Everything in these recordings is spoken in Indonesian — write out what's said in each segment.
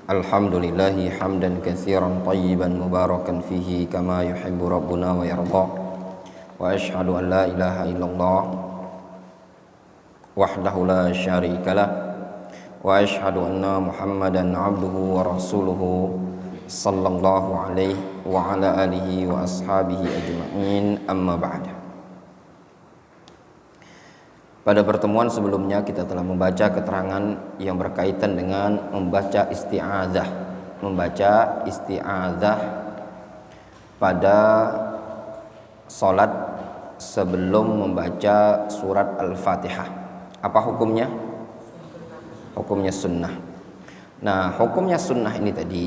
Alhamdulillahi hamdan katsiran tayyiban mubarakan fihi kama yuhibbu rabbuna wa yarda. Wa ashhadu an la ilaha illallah wahdahu la syarika lah. Wa ashhadu anna Muhammadan abduhu wa rasuluhu sallallahu alaihi wa ala alihi wa ashabihi ajma'in, amma ba'da. Pada pertemuan sebelumnya kita telah membaca keterangan yang berkaitan dengan membaca isti'adzah. Membaca isti'adzah pada salat sebelum membaca surat Al-Fatihah. Apa hukumnya? Hukumnya sunnah. Nah, hukumnya sunnah ini tadi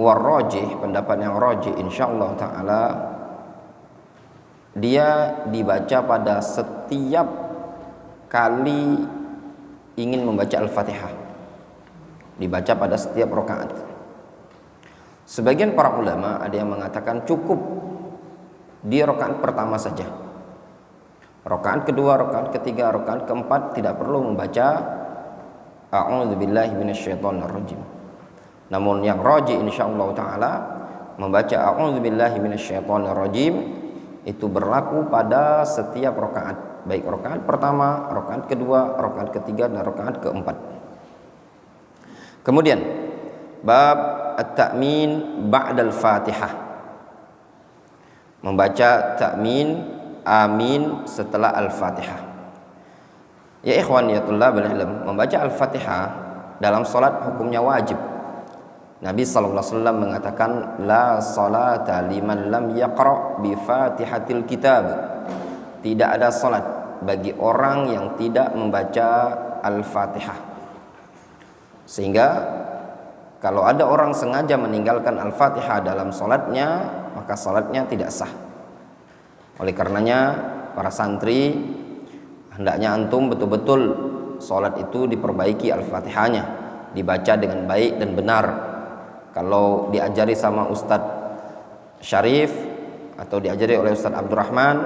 warrajih, pendapat yang rajih insyaallah taala, dia dibaca pada setiap kali ingin membaca Al-Fatihah. Dibaca pada setiap rakaat. Sebagian para ulama ada yang mengatakan cukup di rakaat pertama saja. Rakaat kedua, rakaat ketiga, rakaat keempat tidak perlu membaca A'udzubillahi minasyaitonirrajim. Namun yang rajih insyaallah taala membaca A'udzubillahi minasyaitonirrajim itu berlaku pada setiap rakaat, baik rakaat pertama, rakaat kedua, rakaat ketiga, dan rakaat keempat. Kemudian bab at-ta'min ba'dal Fatihah. Membaca ta'min, amin setelah Al-Fatihah. Ya ikhwan ya tullabul ilm, membaca Al-Fatihah dalam salat hukumnya wajib. Nabi SAW mengatakan la salata liman lam yaqra bi fatihatil kitab. Tidak ada salat bagi orang yang tidak membaca Al-Fatihah. Sehingga kalau ada orang sengaja meninggalkan Al-Fatihah dalam salatnya, maka salatnya tidak sah. Oleh karenanya para santri, hendaknya antum betul-betul salat itu diperbaiki Al-Fatihahnya, dibaca dengan baik dan benar. Kalau diajari sama Ustadz Syarif atau diajari oleh Ustadz Abdurrahman,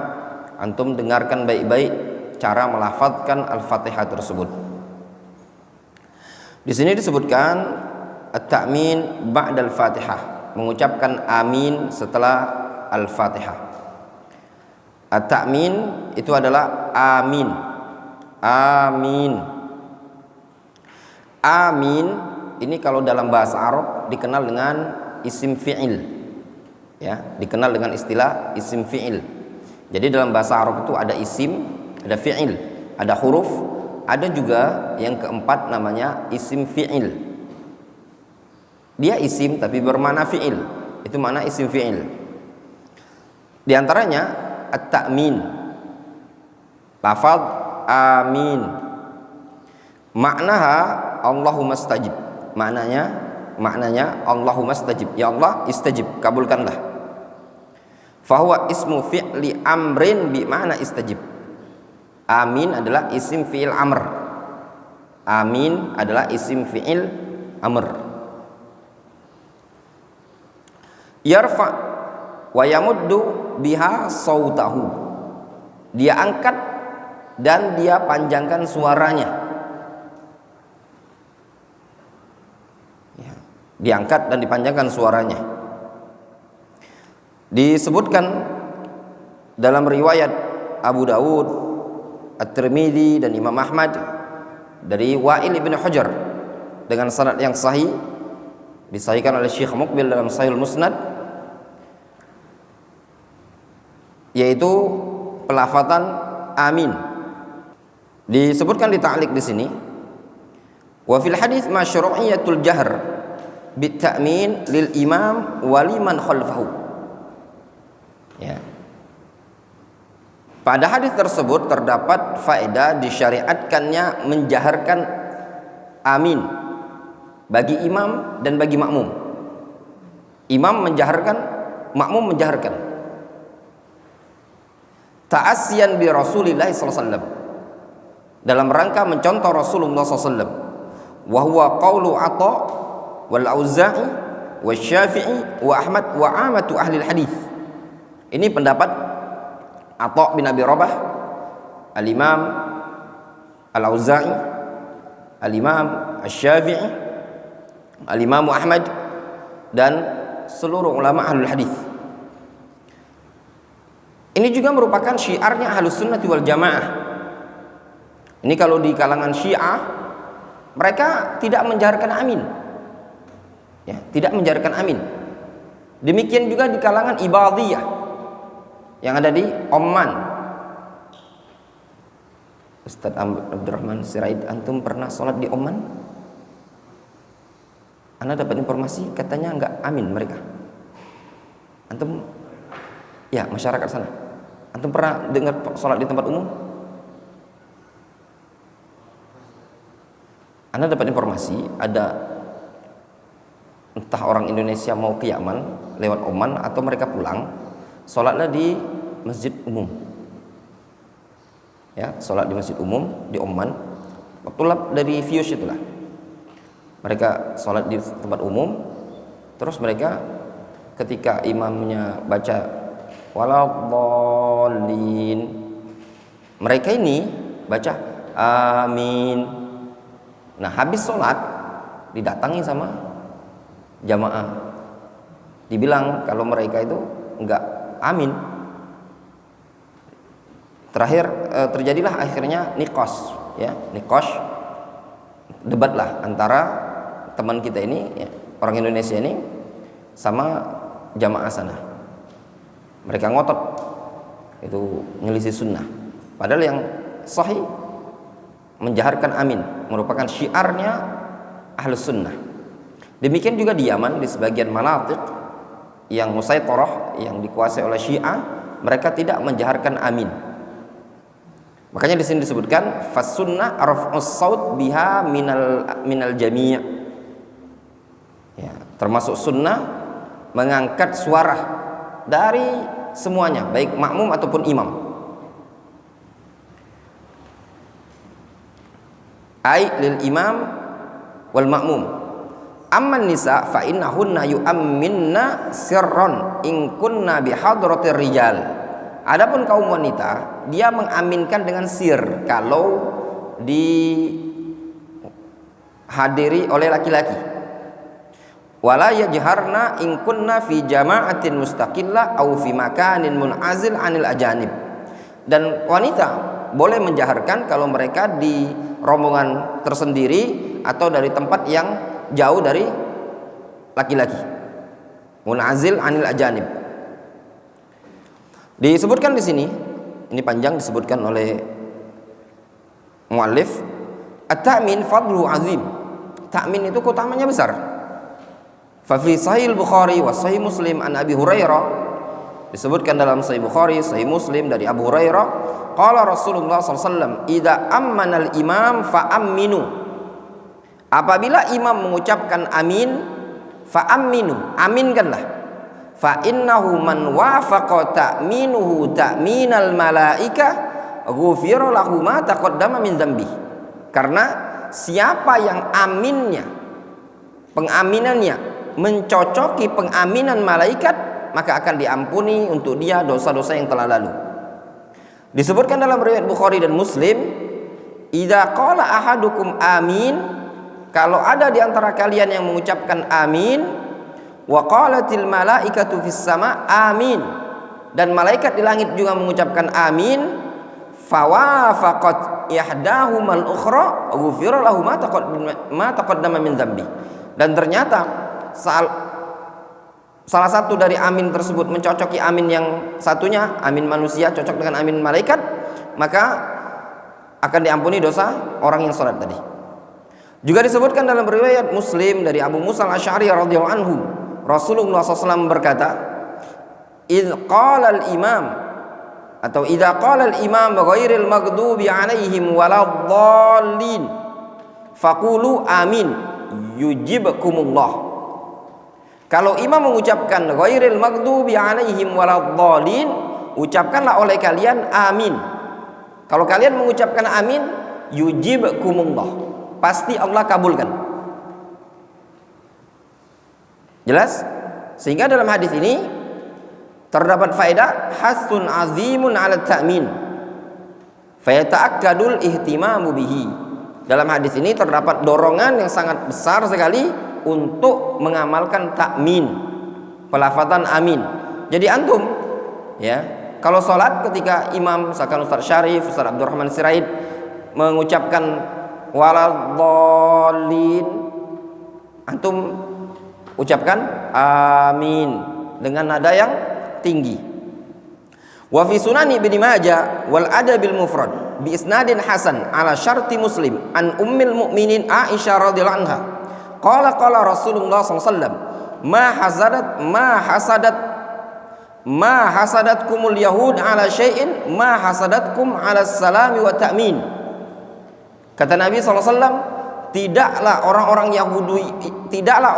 antum dengarkan baik-baik cara melafadzkan Al-Fatihah tersebut. Di sini disebutkan at-ta'min ba'dal Fatihah, mengucapkan amin setelah Al-Fatihah. At-ta'min itu adalah amin. Amin. Amin ini kalau dalam bahasa Arab dikenal dengan isim fi'il, ya, dikenal dengan istilah isim fi'il. Jadi dalam bahasa Arab itu ada isim, ada fi'il, ada huruf, ada juga yang keempat namanya isim fi'il. Dia isim tapi bermakna fi'il, itu makna isim fi'il. Di antaranya at-ta'min, lafaz amin, maknaha Allahumma stajib. Maknanya Allahumma stajib, ya Allah istajib, kabulkanlah. Fahuwa ismu fi'li amrin bi makna istajib. Amin adalah isim fi'il amr. Amin adalah isim fi'il amr. Yarfa wa yamuddu biha sautahu. Dia angkat dan dia panjangkan suaranya. Diangkat dan dipanjangkan suaranya. Disebutkan dalam riwayat Abu Dawud, At-Tirmidzi dan Imam Ahmad dari Wa'il ibn Hujr dengan sanad yang sahih, disahihkan oleh Syekh Muqbil dalam Sahihul Musnad, yaitu pelafatan amin. Disebutkan di ta'liq di sini, wa fil hadits masyru'iyatul jahr bitta'min lil imam waliman khalfahu. Ya. Pada hadis tersebut terdapat faedah disyariatkannya menjaharkan amin bagi imam dan bagi makmum. Imam menjaharkan, makmum menjaharkan. Ta'assiyan bi Rasulillah sallallahu alaihi wasallam, dalam rangka mencontoh Rasulullah sallallahu alaihi wasallam. Wa huwa qaulu Atha wal Auza'i wa Syafi'i wa Ahmad wa amatu ahli hadis. Ini pendapat Atha bin Abi Rabah, Al-Imam Al-Auza'i, Al-Imam Asy-Syafi'i, Al-Imam Ahmad, dan seluruh ulama ahlul hadis. Ini juga merupakan syiarnya Ahlus Sunnah wal Jamaah. Ini kalau di kalangan Syiah, mereka tidak menjaharkan amin, ya, tidak menjaharkan amin. Demikian juga di kalangan Ibadiyah yang ada di Oman. Ustaz Abdurrahman Sirait, antum pernah sholat di Oman? Anda dapat informasi katanya enggak amin mereka. Antum, ya, masyarakat sana, antum pernah dengar sholat di tempat umum? Anda dapat informasi ada entah orang Indonesia mau ke Yaman lewat Oman atau mereka pulang, sholatlah di masjid umum, ya, sholat di masjid umum di Oman. Tulab dari Fius itulah, mereka sholat di tempat umum, terus mereka ketika imamnya baca waladhdallin, mereka ini baca amin. Nah, habis sholat didatangi sama jamaah, dibilang kalau mereka itu enggak amin. Terakhir terjadilah akhirnya nikos, ya, nikos, debatlah antara teman kita ini, ya, orang Indonesia ini sama jamaah sana. Mereka ngotot itu nyelisih sunnah, padahal yang sahih menjaharkan amin, merupakan syiarnya Ahlus Sunnah. Demikian juga di Yaman, di sebagian manatik yang musaitarah, yang dikuasai oleh Syiah, mereka tidak menjaharkan amin. Makanya di sini disebutkan fas-sunnah raf'us saut biha minal jami'. Ya, termasuk sunnah mengangkat suara dari semuanya, baik makmum ataupun imam. Ai lil imam wal makmum. Amman nisa fa innahunna yu'amminna sirran in kunna bi hadratir rijal. Adapun kaum wanita, dia mengaminkan dengan sir kalau dihadiri oleh laki-laki. Wala yajharna in kunna fi jama'atin mustaqillah aw fi makanin mun'azil 'anil ajanib. Dan wanita boleh menjaharkan kalau mereka di rombongan tersendiri atau dari tempat yang jauh dari laki-laki, munazil anil ajanib. Disebutkan di sini, ini panjang disebutkan oleh muallif, at-ta'min fadlu azim. Ta'min itu keutamanya besar. Fa fi sahih Bukhari wa sahih Muslim an Abi Hurairah, disebutkan dalam sahih Bukhari, sahih Muslim dari Abu Hurairah, qala Rasulullah sallallahu alaihi wasallam, idza ammanal imam fa aminu. Apabila imam mengucapkan amin, fa aminu, aminkanlah. Fa innahu man wafaqa ta'minuhu ta'minal malaika ghufira lahu ma taqaddama min dzambi. Karena siapa yang aminnya, pengaminannya mencocoki pengaminan malaikat, maka akan diampuni untuk dia dosa-dosa yang telah lalu. Disebutkan dalam riwayat Bukhari dan Muslim, idza qala ahadukum amin, kalau ada di antara kalian yang mengucapkan amin, wa qalatil malaikatu fis sama amin, dan malaikat di langit juga mengucapkan amin, fawafaqat ihdahumal ukhra ghufira lahu ma taqaddama min dzambi. Dan ternyata salah satu dari amin tersebut mencocoki amin yang satunya, amin manusia cocok dengan amin malaikat, maka akan diampuni dosa orang yang salat tadi. Juga disebutkan dalam riwayat Muslim dari Abu Musa al-Asy'ari radhiyallahu anhu, Rasulullah SAW berkata, idz qala al-imam atau idza qala al-imam ghairil maghdubi 'alaihim waladdallin faqulu amin yujibkumullah. Kalau imam mengucapkan ghairil maghdubi 'alaihim waladdallin, ucapkanlah oleh kalian amin. Kalau kalian mengucapkan amin, yujibkumullah, pasti Allah kabulkan. Jelas? Sehingga dalam hadis ini terdapat faedah hasun azimun 'ala ta'min, fayata'akkadul ihtimamu bihi. Dalam hadis ini terdapat dorongan yang sangat besar sekali untuk mengamalkan takmin, pelafazan amin. Jadi antum ya, kalau sholat ketika imam misalkan Ustaz Syarif, Ustaz Abdurrahman Sirait mengucapkan waladhdallin, antum ucapkan amin dengan nada yang tinggi. Wa fi sunani Ibnu Majah wal adabil mufrad bi isnadin hasan ala syarti Muslim an ummil mukminin Aisyah radhiyallahu anha qala Rasulullah sallallahu alaihi wasallam ma hasadatkumul yahud ala syai'in ma hasadatkum ala salami wa ta'min. Kata Nabi sallallahu alaihi wasallam, tidaklah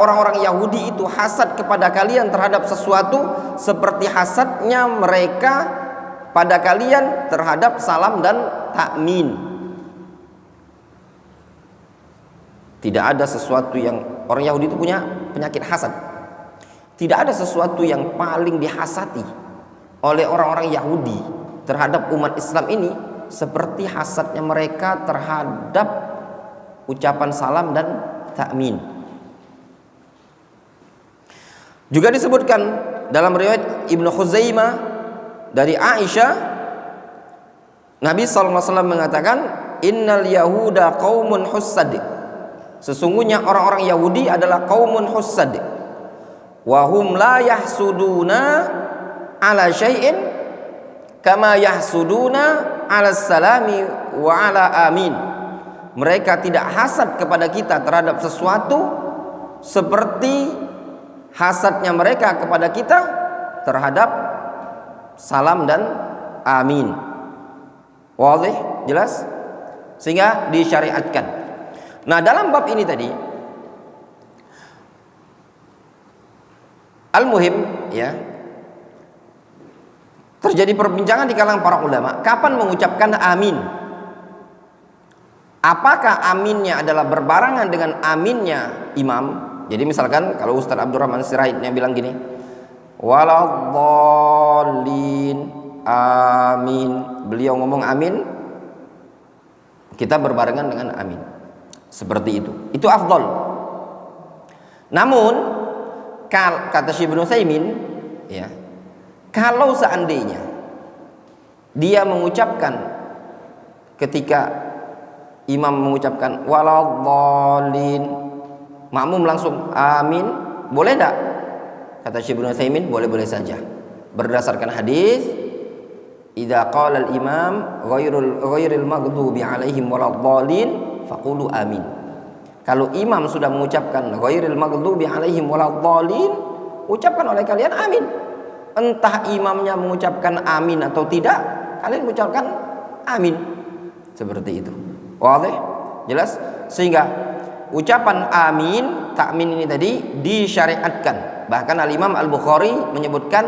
orang-orang Yahudi itu hasad kepada kalian terhadap sesuatu seperti hasadnya mereka pada kalian terhadap salam dan takmin. Tidak ada sesuatu yang orang Yahudi itu punya penyakit hasad. Tidak ada sesuatu yang paling dihasati oleh orang-orang Yahudi terhadap umat Islam ini seperti hasadnya mereka terhadap ucapan salam dan takmin. Juga disebutkan dalam riwayat Ibnu Khuzaimah dari Aisyah, Nabi SAW mengatakan, innal yahuda qaumun hussad. Sesungguhnya orang-orang Yahudi adalah qaumun hussad. Wa hum la yahsuduna ala syai'in kama yahsuduna ala salami wa ala amin. Mereka tidak hasad kepada kita terhadap sesuatu seperti hasadnya mereka kepada kita terhadap salam dan amin. Wadih, jelas? Sehingga disyariatkan. Nah, dalam bab ini tadi al-muhim ya, terjadi perbincangan di kalangan para ulama kapan mengucapkan amin. Apakah aminnya adalah berbarengan dengan aminnya imam? Jadi misalkan kalau Ustaz Abdurrahman Sirait yang bilang gini, waladhdallin amin, beliau ngomong amin, kita berbarengan dengan amin. Seperti itu afdal. Namun kata Syekh Ibnu Utsaimin ya, kalau seandainya dia mengucapkan ketika imam mengucapkan waladhdallin, makmum langsung amin, boleh enggak? Kata Syekh Ibnu Utsaimin, boleh-boleh saja. Berdasarkan hadis, idza qala al-imam ghairil maghdubi alaihim waladhdallin faqulu amin. Kalau imam sudah mengucapkan ghairil maghdubi alaihim waladhdallin, ucapkan oleh kalian amin. Entah imamnya mengucapkan amin atau tidak, kalian mengucapkan amin. Seperti itu. Wadih? Jelas? Sehingga ucapan amin, takmin ini tadi disyariatkan. Bahkan Al-Imam Al-Bukhari menyebutkan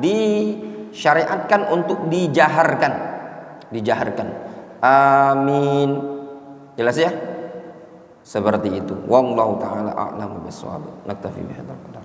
disyariatkan untuk dijaharkan. Amin. Jelas ya? Seperti itu. Wallahu taala a'lamu bissawab. Naktafi bihadzal qadar.